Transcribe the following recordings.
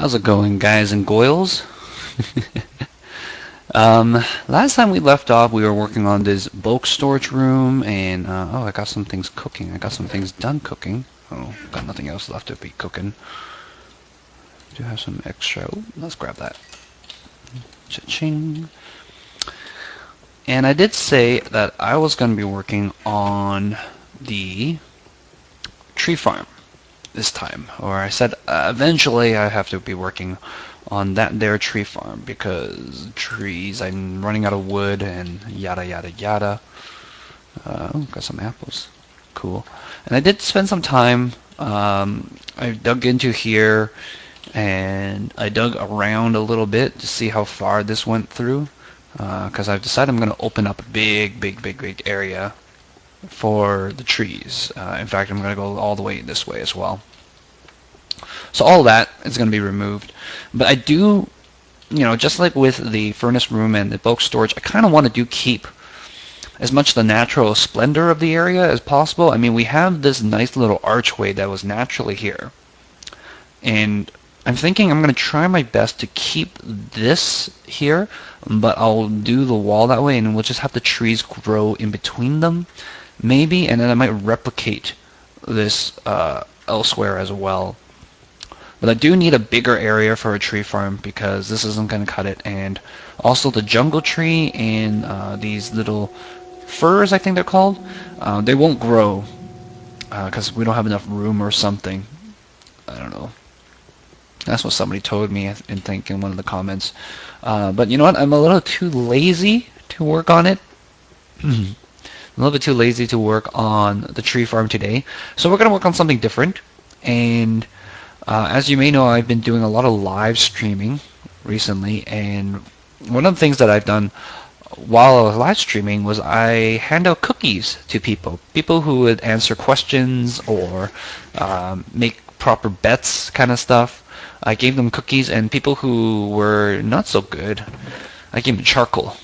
How's it going, guys and goyles? Last time we left off, we were working on this bulk storage room, and oh, I got some things cooking. I got some things done cooking. Oh, got nothing else left to be cooking. Do have some extra. Ooh, let's grab that. Cha-ching. And I did say that I was going to be working on the tree farm this time, or I said eventually I have to be working on that there tree farm because trees, I'm running out of wood and yada yada yada. Got some apples, cool. And I did spend some time. I dug into here and I dug around a little bit to see how far this went through because I've decided I'm going to open up a big area for the trees. In fact, I'm going to go all the way this way as well. So all that is going to be removed. But I do, just like with the furnace room and the bulk storage, I kind of want to keep as much of the natural splendor of the area as possible. I mean, we have this nice little archway that was naturally here. And I'm thinking I'm going to try my best to keep this here, but I'll do the wall that way, and we'll just have the trees grow in between them, maybe, and then I might replicate this elsewhere as well. But I do need a bigger area for a tree farm because this isn't going to cut it. And also the jungle tree and these little firs, I think they're called, they won't grow because we don't have enough room or something. I don't know. That's what somebody told me, I think, in one of the comments. But you know what? I'm a little too lazy to work on it. A little bit too lazy to work on the tree farm today. So we're going to work on something different. And as you may know, I've been doing a lot of live streaming recently, and one of the things that I've done while I was live streaming was I hand out cookies to people who would answer questions or make proper bets kind of stuff. I gave them cookies, and people who were not so good, I gave them charcoal.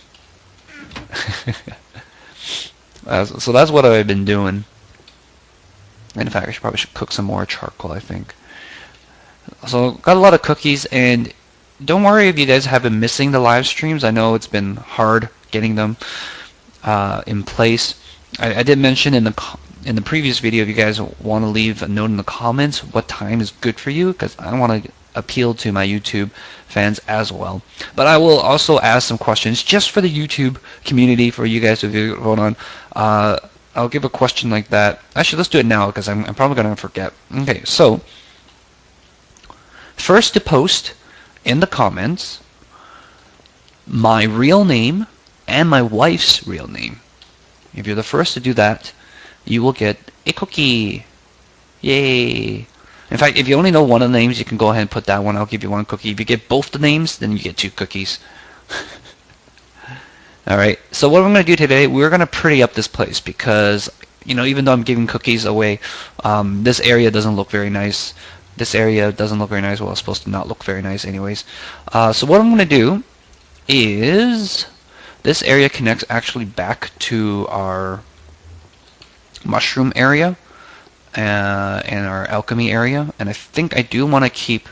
So that's what I've been doing. And in fact, I probably should cook some more charcoal, I think. So got a lot of cookies, and don't worry if you guys have been missing the live streams. I know it's been hard getting them in place. I did mention in the previous video, if you guys want to leave a note in the comments what time is good for you, because I want to appeal to my YouTube fans as well. But I will also ask some questions just for the YouTube community for you guys to vote on. I'll give a question like that. Actually, let's do it now because I'm probably going to forget. Okay, so first to post in the comments my real name and my wife's real name. If you're the first to do that, you will get a cookie. Yay! In fact, if you only know one of the names, you can go ahead and put that one. I'll give you one cookie. If you get both the names, then you get 2 cookies. Alright, so what I'm going to do today, we're going to pretty up this place because, even though I'm giving cookies away, this area doesn't look very nice. This area doesn't look very nice. Well, it's supposed to not look very nice anyways. So what I'm going to do is this area connects actually back to our mushroom area and our alchemy area. And I think I do want to keep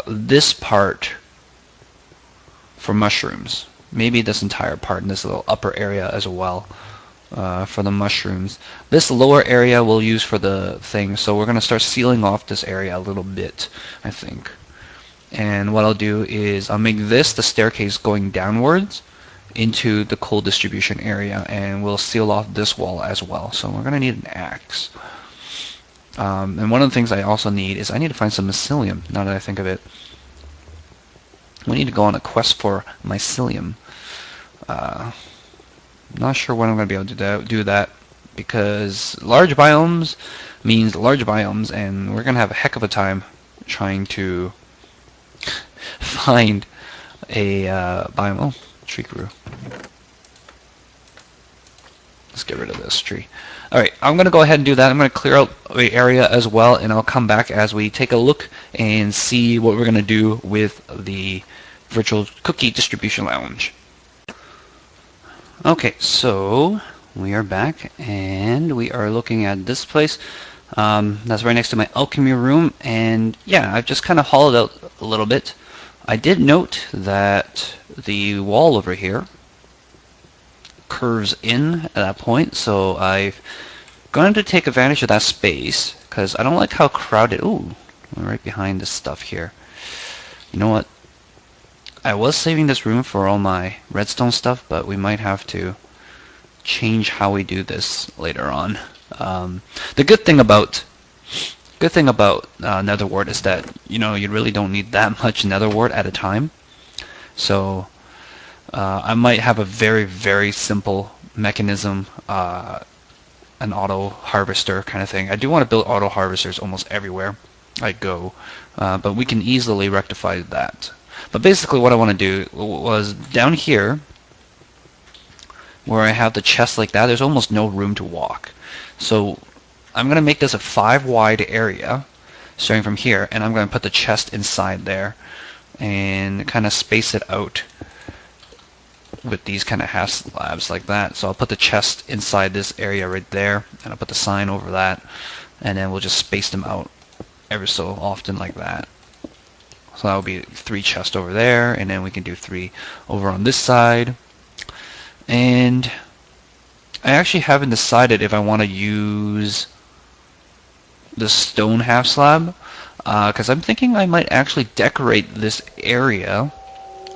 this part for mushrooms. Maybe this entire part in this little upper area as well. For the mushrooms. This lower area we'll use for the thing, so we're going to start sealing off this area a little bit, I think. And what I'll do is I'll make this the staircase going downwards into the coal distribution area, and we'll seal off this wall as well. So we're going to need an axe. And one of the things I also need is I need to find some mycelium, now that I think of it. We need to go on a quest for mycelium. Not sure when I'm going to be able to do that because large biomes means large biomes, and we're going to have a heck of a time trying to find a biome. Oh, tree grew. Let's get rid of this tree. Alright, I'm going to go ahead and do that. I'm going to clear out the area as well, and I'll come back as we take a look and see what we're going to do with the virtual cookie distribution lounge. Okay, so we are back and we are looking at this place. That's right next to my alchemy room, and yeah, I've just kind of hollowed out a little bit. I did note that the wall over here curves in at that point, so I've going to take advantage of that space because I don't like how crowded. Ooh, we're right behind this stuff here. You know what? I was saving this room for all my redstone stuff, but we might have to change how we do this later on. The good thing about nether wart is that you really don't need that much nether wart at a time. So I might have a very simple mechanism, an auto harvester kind of thing. I do want to build auto harvesters almost everywhere I go, but we can easily rectify that. But basically what I want to do was down here where I have the chest like that, there's almost no room to walk. So I'm going to make this a 5 wide area starting from here, and I'm going to put the chest inside there and kind of space it out with these kind of half slabs like that. So I'll put the chest inside this area right there, and I'll put the sign over that, and then we'll just space them out ever so often like that. So that will be 3 chests over there, and then we can do 3 over on this side. And I actually haven't decided if I want to use the stone half slab, because I'm thinking I might actually decorate this area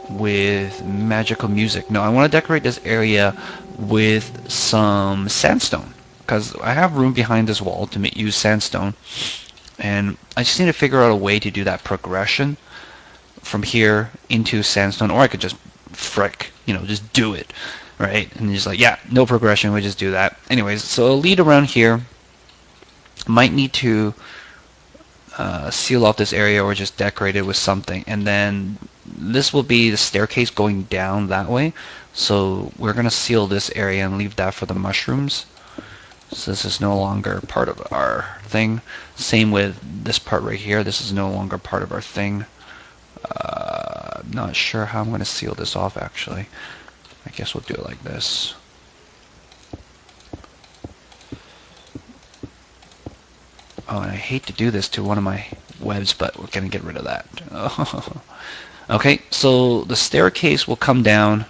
with magical music. No, I want to decorate this area with some sandstone, because I have room behind this wall to use sandstone, and I just need to figure out a way to do that progression from here into sandstone, or I could just just do it, right? And just like, yeah, no progression, we just do that. Anyways, so a lead around here. Might need to seal off this area or just decorate it with something, and then this will be the staircase going down that way, so we're going to seal this area and leave that for the mushrooms. So this is no longer part of our thing. Same with this part right here, this is no longer part of our thing. I'm not sure how I'm going to seal this off actually. I guess we'll do it like this. Oh, and I hate to do this to one of my webs, but we're going to get rid of that. Okay, so the staircase will come down,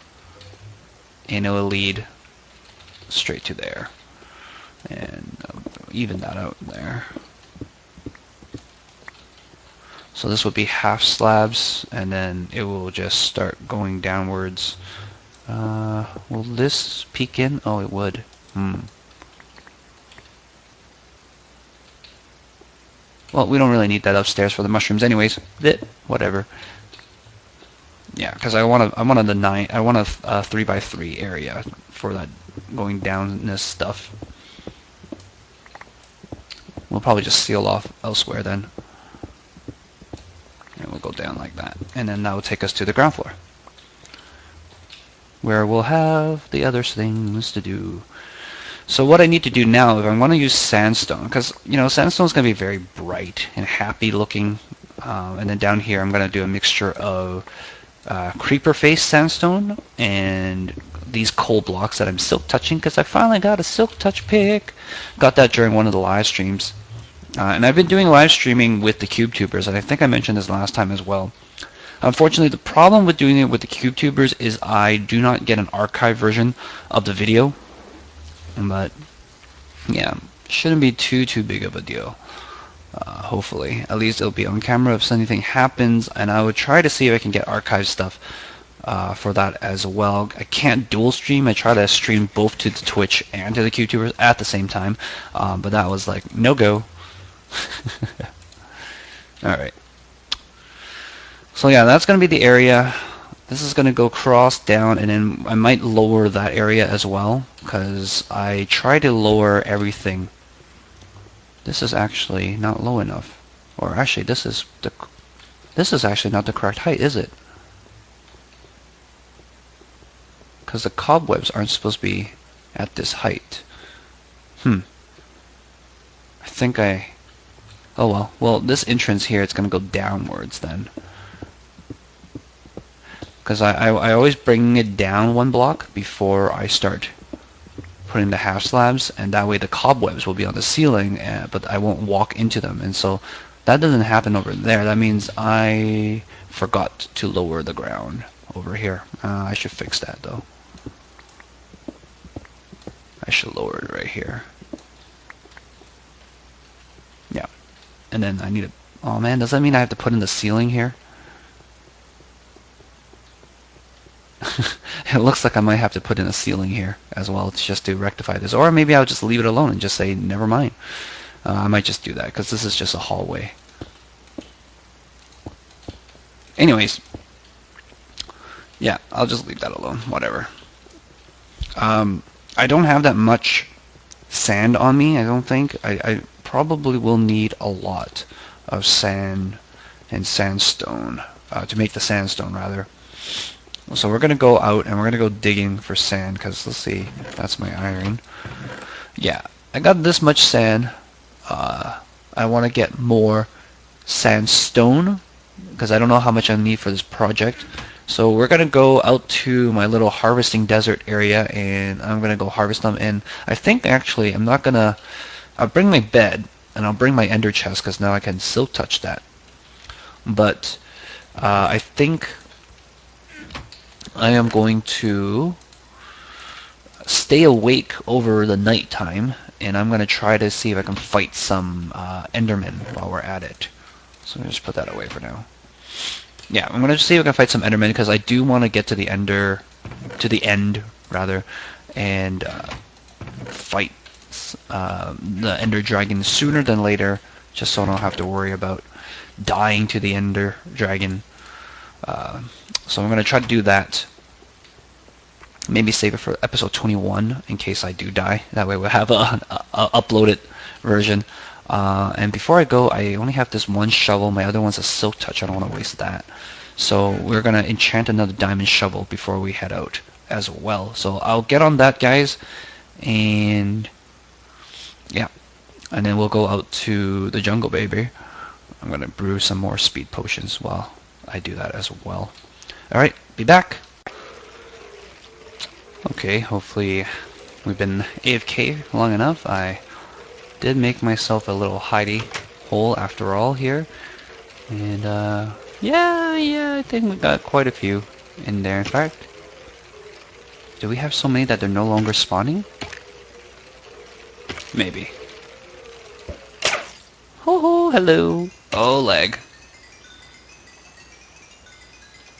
and it will lead straight to there. And even that out there. So this would be half slabs, and then it will just start going downwards. Will this peek in? Oh, it would. Well, we don't really need that upstairs for the mushrooms, anyways. Whatever. Yeah, because I want a 3x3 area for that going down this stuff. We'll probably just seal off elsewhere then, and we'll go down like that, and then that will take us to the ground floor, where we'll have the other things to do. So what I need to do now, if I want to use sandstone, because sandstone is going to be very bright and happy looking, and then down here I'm going to do a mixture of creeper face sandstone and these coal blocks that I'm silk touching, because I finally got a silk touch pick. Got that during one of the live streams, and I've been doing live streaming with the CubeTubers, and I think I mentioned this last time as well. Unfortunately, the problem with doing it with the CubeTubers is I do not get an archive version of the video. But yeah, shouldn't be too big of a deal. Hopefully, at least it'll be on camera if anything happens, and I would try to see if I can get archive stuff for that as well. I can't dual stream. I try to stream both to the Twitch and to the CubeTubers at the same time, but that was like no go. All right. So yeah, that's gonna be the area. This is going to go cross down, and then I might lower that area as well, because I try to lower everything. This is actually not low enough. Or actually, this is actually not the correct height, is it? Because the cobwebs aren't supposed to be at this height. I think oh well. Well, this entrance here, it's going to go downwards then. Because I always bring it down 1 block before I start putting the half slabs, and that way the cobwebs will be on the ceiling, but I won't walk into them. And so that doesn't happen over there. That means I forgot to lower the ground over here. I should fix that though. I should lower it right here. Yeah. And then I need to... Oh man, does that mean I have to put in the ceiling here? It looks like I might have to put in a ceiling here as well just to rectify this. Or maybe I'll just leave it alone and just say, never mind. I might just do that because this is just a hallway. Anyways, yeah, I'll just leave that alone. Whatever. I don't have that much sand on me, I don't think. I probably will need a lot of sand and sandstone to make the sandstone, rather. So we're going to go out and we're going to go digging for sand because, let's see, that's my iron. Yeah, I got this much sand. I want to get more sandstone because I don't know how much I need for this project. So we're going to go out to my little harvesting desert area and I'm going to go harvest them. And I think actually I'm not going to... I'll bring my bed and I'll bring my ender chest because now I can silk touch that. But I think I am going to stay awake over the night time, and I'm going to try to see if I can fight some Endermen while we're at it. So let me just put that away for now. Yeah, I'm going to see if I can fight some Endermen because I do want to get to the end rather, and fight the Ender Dragon sooner than later, just so I don't have to worry about dying to the Ender Dragon. So I'm going to try to do that. Maybe save it for episode 21 in case I do die. That way we'll have a uploaded version. And before I go, I only have this one shovel. My other one's a silk touch. I don't want to waste that. So we're going to enchant another diamond shovel before we head out as well. So I'll get on that, guys. And yeah. And then we'll go out to the jungle, baby. I'm going to brew some more speed potions while I do that as well. Alright, be back. Okay, hopefully we've been AFK long enough. I did make myself a little hidey hole after all here. And yeah, I think we got quite a few in there. In fact, do we have so many that they're no longer spawning? Maybe. Ho ho, hello. Oh, lag.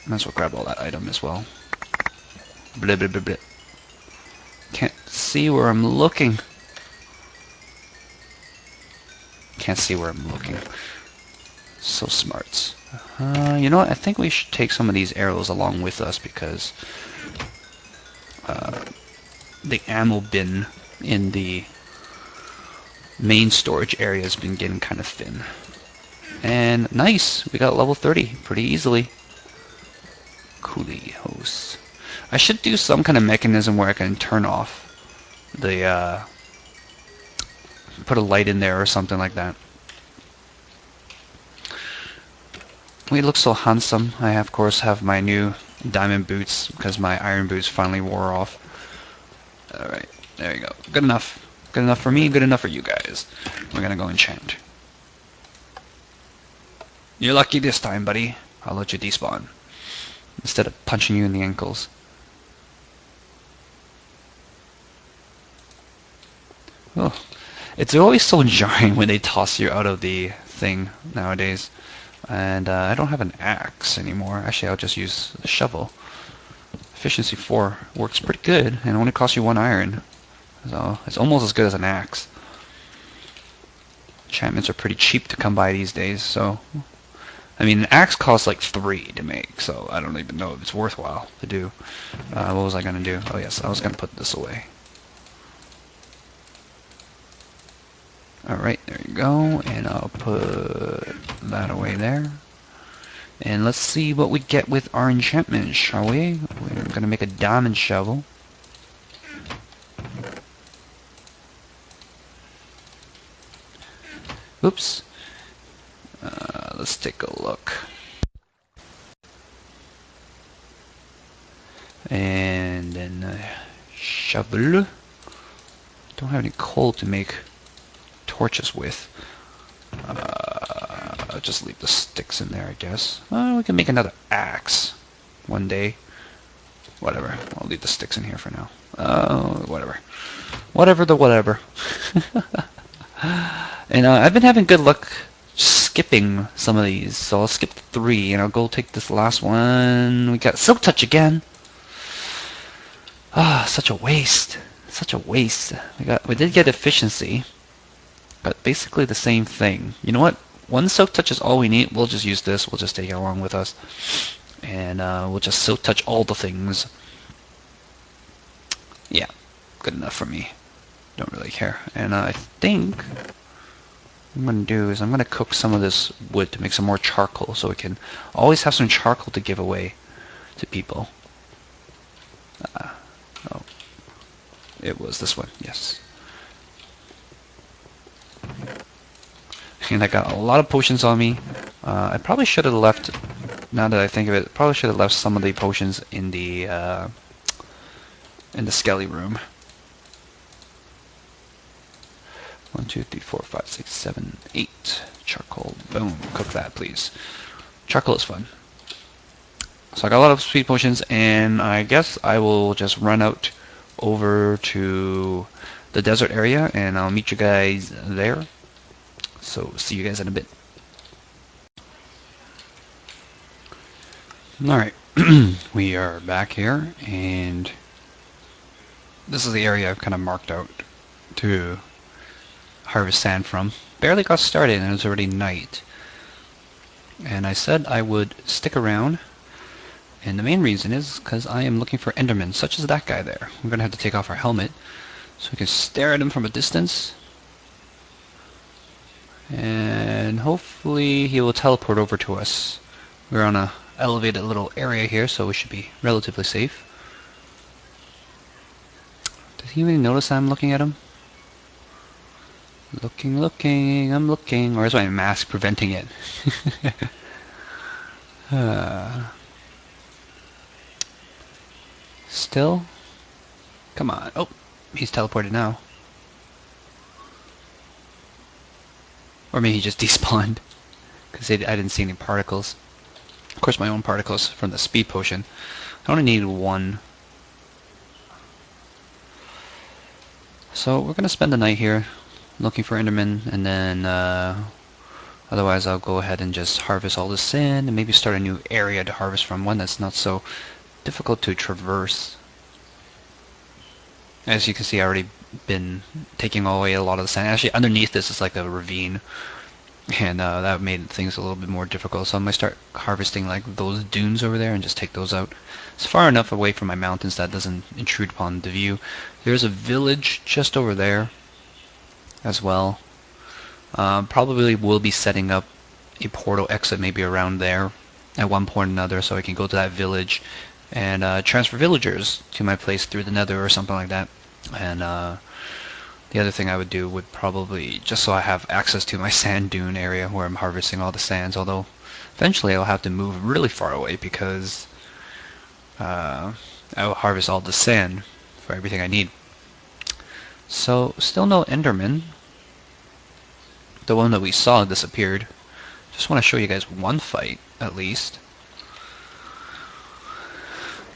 Might as well grab all that item as well. Blah, blah, blah, blah. Can't see where I'm looking. Can't see where I'm looking. So smart. You know what? I think we should take some of these arrows along with us because the ammo bin in the main storage area has been getting kind of thin. And nice! We got level 30 pretty easily. Coolie host. I should do some kind of mechanism where I can turn off the put a light in there or something like that. We look so handsome. I of course have my new diamond boots because my iron boots finally wore off. Alright, there you go. Good enough. Good enough for me, good enough for you guys. We're gonna go enchant. You're lucky this time, buddy. I'll let you despawn instead of punching you in the ankles. Oh, it's always so jarring when they toss you out of the thing nowadays. And I don't have an axe anymore. Actually, I'll just use the shovel. Efficiency 4 works pretty good and only costs you 1 iron. So it's almost as good as an axe. Enchantments are pretty cheap to come by these days, so... I mean, an axe costs like 3 to make, so I don't even know if it's worthwhile to do. What was I going to do? Oh yes, I was going to put this away. Alright, there you go, and I'll put that away there. And let's see what we get with our enchantment, shall we? We're going to make a diamond shovel. Oops. Let's take a look. And then shovel. Don't have any coal to make torches with. I'll just leave the sticks in there, I guess. We can make another axe one day. Whatever. I'll leave the sticks in here for now. Whatever. Whatever. And I've been having good luck skipping some of these, so I'll skip 3 and I'll go take this last one. We got Silk Touch again. Such a waste. Such a waste. We did get efficiency, but basically the same thing. You know what? One Silk Touch is all we need. We'll just use this. We'll just take it along with us, and we'll just Silk Touch all the things. Yeah, good enough for me. Don't really care. And I think what I'm going to do is I'm going to cook some of this wood to make some more charcoal, so we can always have some charcoal to give away to people. Oh, it was this one, yes. And I got a lot of potions on me. I probably should have left, now that I think of it, probably should have left some of the potions in the skelly room. 1, 2, 3, 4, 5, 6, 7, 8. Charcoal. Boom. Cook that, please. Charcoal is fun. So I got a lot of speed potions, and I guess I will just run out over to the desert area, and I'll meet you guys there. So see you guys in a bit. Alright, we are back here, and this is the area I've kind of marked out to harvest sand from. Barely got started and it was already night. And I said I would stick around, and the main reason is because I am looking for endermen, such as that guy there. We're going to have to take off our helmet so we can stare at him from a distance. And hopefully he will teleport over to us. We're on a elevated little area here, so we should be relatively safe. Does he even notice I'm looking at him? Looking, I'm looking. Or is my mask preventing it? Still? Come on. Oh, he's teleported now. Or maybe he just despawned, because I didn't see any particles. Of course, my own particles from the speed potion. I only need 1. So we're going to spend the night here looking for endermen, and then otherwise I'll go ahead and just harvest all the sand and maybe start a new area to harvest from, one that's not so difficult to traverse. As you can see, I already been taking away a lot of the sand. Actually, underneath this is like a ravine, and that made things a little bit more difficult. So I'm going to start harvesting like those dunes over there and just take those out. It's far enough away from my mountains that doesn't intrude upon the view. There's a village just over there as well. Probably will be setting up a portal exit maybe around there at one point or another, so I can go to that village and transfer villagers to my place through the nether or something like that. And the other thing I would do would probably, just so I have access to my sand dune area where I'm harvesting all the sands, although eventually I'll have to move really far away because I will harvest all the sand for everything I need. So, still no enderman. The one that we saw disappeared. Just want to show you guys one fight, at least.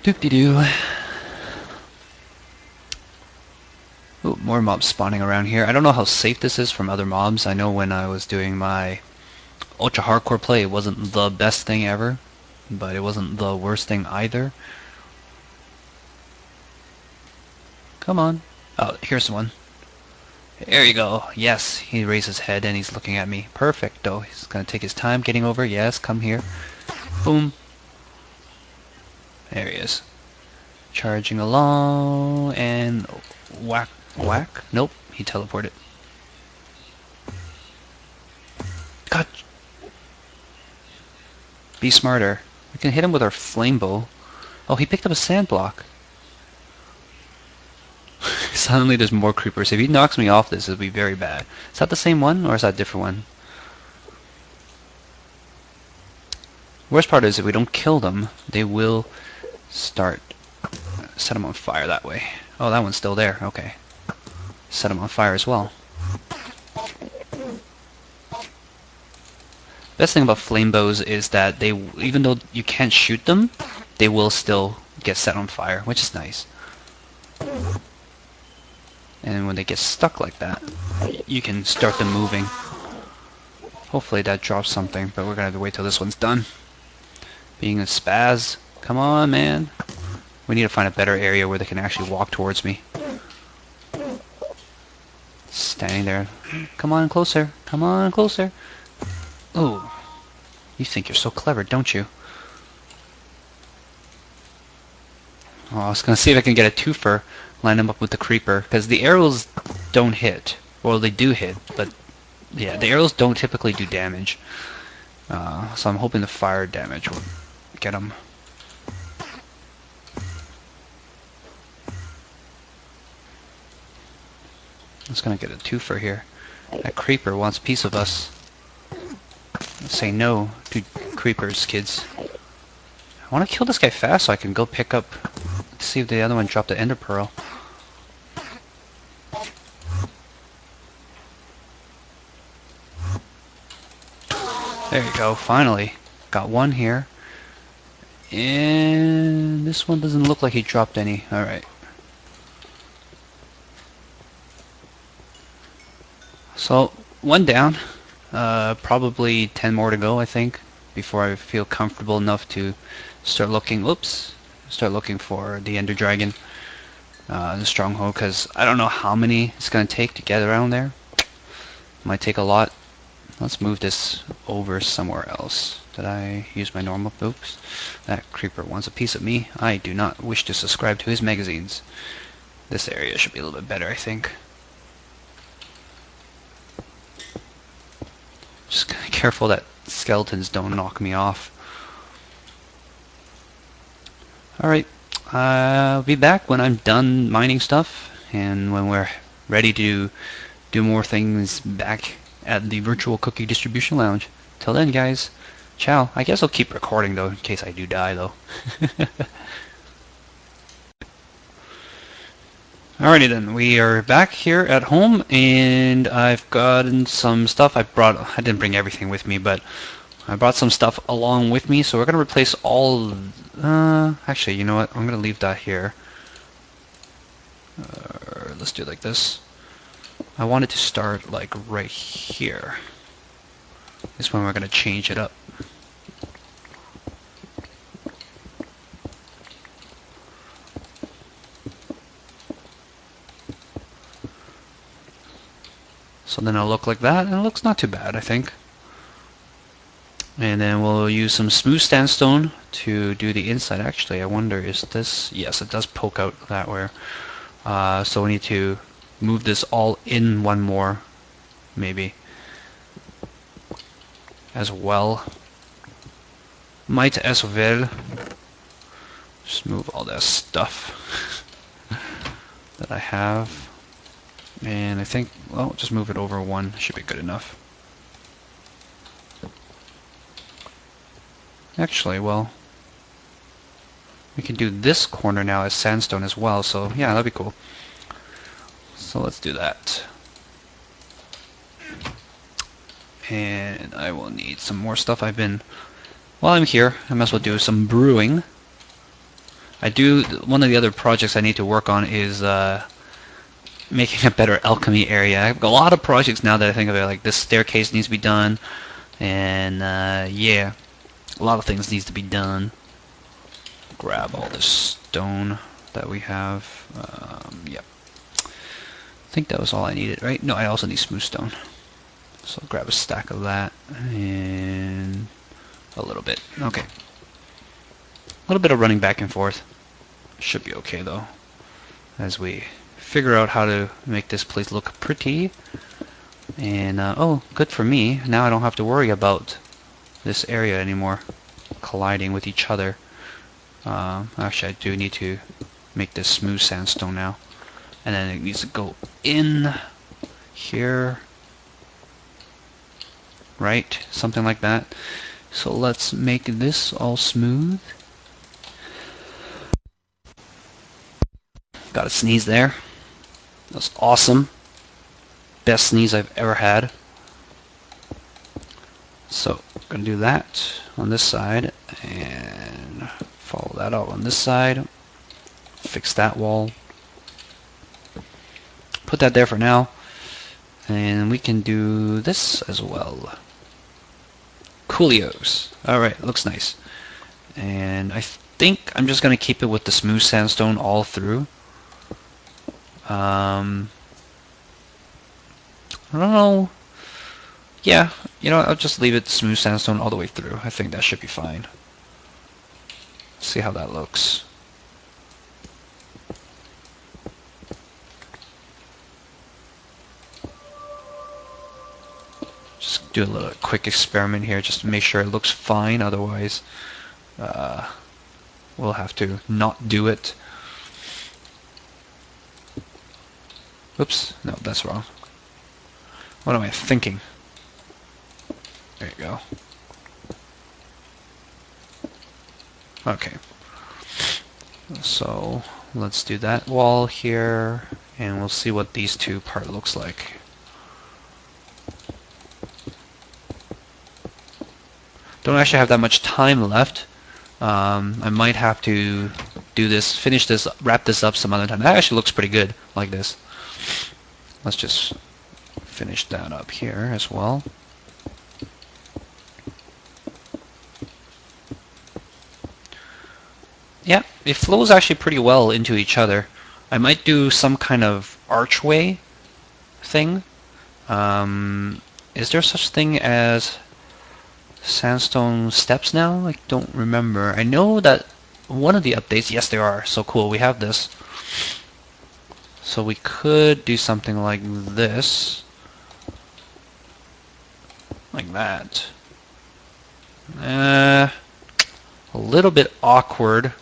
Doop-de-doo. Ooh, more mobs spawning around here. I don't know how safe this is from other mobs. I know when I was doing my ultra hardcore play, it wasn't the best thing ever, but it wasn't the worst thing either. Come on. Oh, here's one. There you go. Yes, he raised his head and he's looking at me. Perfecto. He's going to take his time getting over. Yes, come here. Boom. There he is. Charging along and whack, whack. Nope, he teleported. God. Be smarter. We can hit him with our flame bow. Oh, he picked up a sand block. Suddenly there's more creepers. If he knocks me off this, it'll be very bad. Is that the same one, or is that a different one? Worst part is if we don't kill them, they will start set them on fire that way. Oh, that one's still there. Okay. set them on fire as well. Best thing about flame bows is that they, even though you can't shoot them, they will still get set on fire, which is nice. And when they get stuck like that, you can start them moving. Hopefully that drops something, but we're gonna have to wait till this one's done. Being a spaz, come on, man. We need to find a better area where they can actually walk towards me. Standing there. Come on closer. Come on closer. Oh, you think you're so clever, don't you? Oh, I was gonna see if I can get a twofer, line them up with the creeper, because the arrows don't hit. Well, they do hit, but yeah, the arrows don't typically do damage. So I'm hoping the fire damage will get them. I'm just gonna get a twofer here. That creeper wants a piece of us. Say no to creepers, kids. I want to kill this guy fast so I can go pick up, see if the other one dropped the ender pearl. There you go, finally. Got one here. And this one doesn't look like he dropped any. Alright. So, one down. Probably 10 more to go, I think, before I feel comfortable enough to start looking, start looking for the Ender Dragon, the Stronghold, because I don't know how many it's going to take to get around there. Might take a lot. Let's move this over somewhere else. Did I use my normal? Oops. That creeper wants a piece of me. I do not wish to subscribe to his magazines. This area should be a little bit better, I think. Just careful that skeletons don't knock me off. Alright, I'll be back when I'm done mining stuff and when we're ready to do more things back at the virtual cookie distribution lounge. Till then, guys, ciao. I guess I'll keep recording though in case I do die though. Alrighty then, we are back here at home, and I've gotten some stuff I didn't bring everything with me, but I brought some stuff along with me, so we're going to replace all, actually, you know what, I'm going to leave that here. Let's do it like this. I want it to start like right here. This is when we're going to change it up. So then it'll look like that, and it looks not too bad, I think. And then we'll use some smooth sandstone to do the inside. Actually, I wonder, is this... Yes, it does poke out that way. So we need to move this all in one more, maybe, as well. Might as well. Just move all that stuff that I have. And I think, well, just move it over one. Should be good enough. Actually, well, we can do this corner now as sandstone as well, so yeah, that'd be cool. So let's do that. And I will need some more stuff. While I'm here, I might as well do some brewing. One of the other projects I need to work on is making a better alchemy area. I've got a lot of projects now that I think of it, like this staircase needs to be done, and yeah, a lot of things needs to be done. Grab all this stone that we have. Yep. I think that was all I needed, right? No, I also need smooth stone. So I'll grab a stack of that and a little bit. Okay. A little bit of running back and forth. Should be okay though, as we figure out how to make this place look pretty. And oh, good for me. Now I don't have to worry about this area anymore colliding with each other. Actually, I do need to make this smooth sandstone now, and then it needs to go in here, right? Something like that. So let's make this all smooth. Got a sneeze there. That's awesome. best sneeze I've ever had. So I'm going to do that on this side and follow that out on this side. Fix that wall. Put that there for now. And we can do this as well. Coolios. Alright, looks nice. And I think I'm just going to keep it with the smooth sandstone all through. I don't know. Yeah, you know, I'll just leave it smooth sandstone all the way through. I think that should be fine. See how that looks. Just do a little quick experiment here just to make sure it looks fine. Otherwise, we'll have to not do it. Oops, no, that's wrong. What am I thinking? There you go. Okay. So let's do that wall here, and we'll see what these two part looks like. Don't actually have that much time left. I might have to do this, finish this, wrap this up some other time. That actually looks pretty good like this. Let's just finish that up here as well. Yeah, it flows actually pretty well into each other. I might do some kind of archway thing. Is there such thing as sandstone steps now? I don't remember. I know that one of the updates, yes there are. So cool, we have this. So we could do something like this. Like that. A little bit awkward.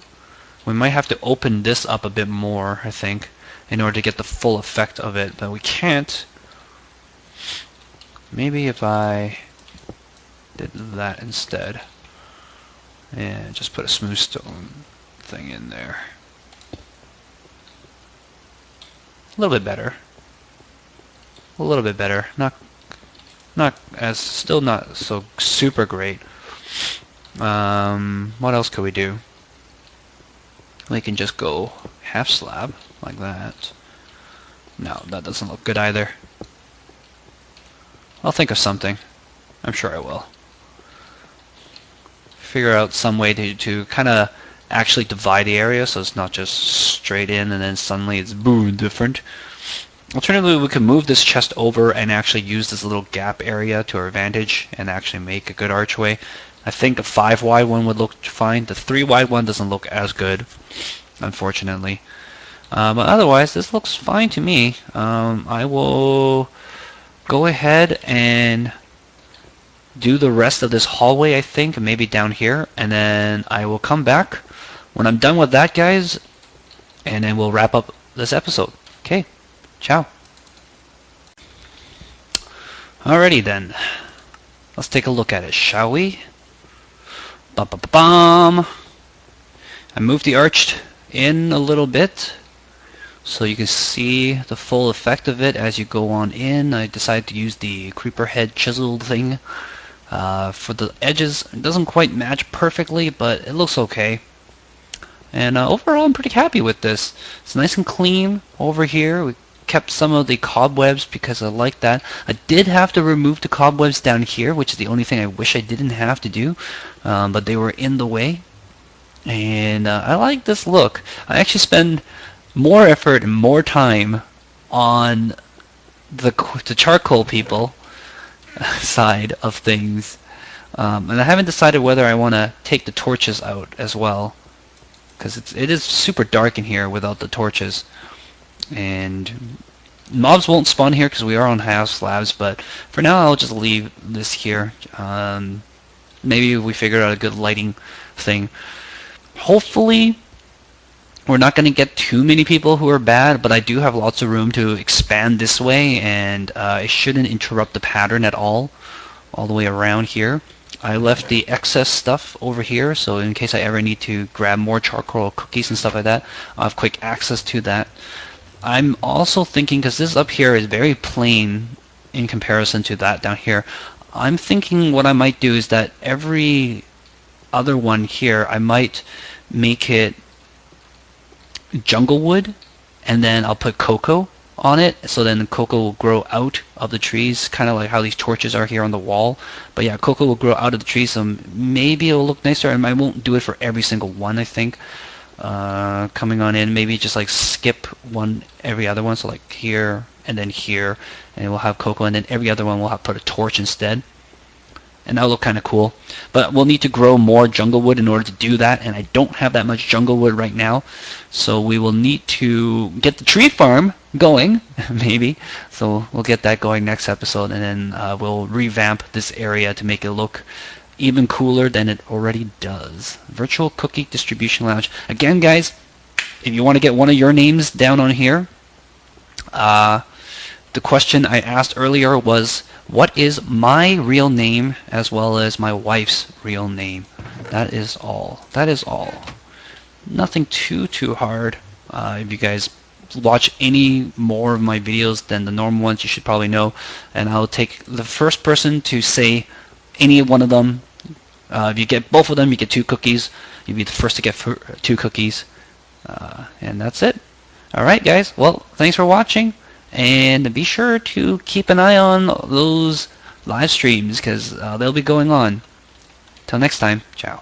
We might have to open this up a bit more, I think, in order to get the full effect of it, but we can't. Maybe if I did that instead. And just put a smooth stone thing in there. A little bit better. A little bit better. Still not so super great. What else could we do? We can just go half slab like that. No, that doesn't look good either. I'll think of something. I'm sure I will. Figure out some way to kind of actually divide the area so it's not just straight in and then suddenly it's boom different. Alternatively, we could move this chest over and actually use this little gap area to our advantage and actually make a good archway. I think a 5 wide one would look fine. The 3 wide one doesn't look as good, unfortunately. But otherwise, this looks fine to me. I will go ahead and do the rest of this hallway, I think, maybe down here, and then I will come back when I'm done with that, guys, and then we'll wrap up this episode. Okay, ciao. Alrighty then, let's take a look at it, shall we? Bum. I moved the arch in a little bit so you can see the full effect of it as you go on in. I decided to use the creeper head chisel thing for the edges. It doesn't quite match perfectly, but it looks okay. And overall, I'm pretty happy with this. It's nice and clean over here. We kept some of the cobwebs because I like that. I did have to remove the cobwebs down here, which is the only thing I wish I didn't have to do, but they were in the way. And I like this look. I actually spend more effort and more time on the charcoal people side of things. And I haven't decided whether I want to take the torches out as well, because it is super dark in here without the torches. And mobs won't spawn here because we are on half slabs, but for now I'll just leave this here. Maybe we figure out a good lighting thing. Hopefully we're not going to get too many people who are bad, but I do have lots of room to expand this way, and it shouldn't interrupt the pattern at all the way around here. I left the excess stuff over here, so in case I ever need to grab more charcoal cookies and stuff like that, I'll have quick access to that. I'm also thinking, because this up here is very plain in comparison to that down here, I'm thinking what I might do is that every other one here, I might make it jungle wood, and then I'll put cocoa on it, so then the cocoa will grow out of the trees, kind of like how these torches are here on the wall. But yeah, cocoa will grow out of the trees, so maybe it'll look nicer, and I won't do it for every single one, I think. Coming on in, maybe just like skip one every other one, so like here and then here, and we'll have cocoa, and then every other one we'll have put a torch instead, and that'll look kind of cool. But we'll need to grow more jungle wood in order to do that, and I don't have that much jungle wood right now, so we will need to get the tree farm going maybe. So we'll get that going next episode, and then we'll revamp this area to make it look even cooler than it already does. Virtual Cookie Distribution Lounge. Again, guys, if you want to get one of your names down on here, the question I asked earlier was, what is my real name as well as my wife's real name? That is all. That is all. Nothing too hard. If you guys watch any more of my videos than the normal ones, you should probably know. And I'll take the first person to say any one of them. If you get both of them, you get 2 cookies. You'll be the first to get 2 cookies. And that's it. Alright, guys. Well, thanks for watching. And be sure to keep an eye on those live streams, because they'll be going on. Till next time. Ciao.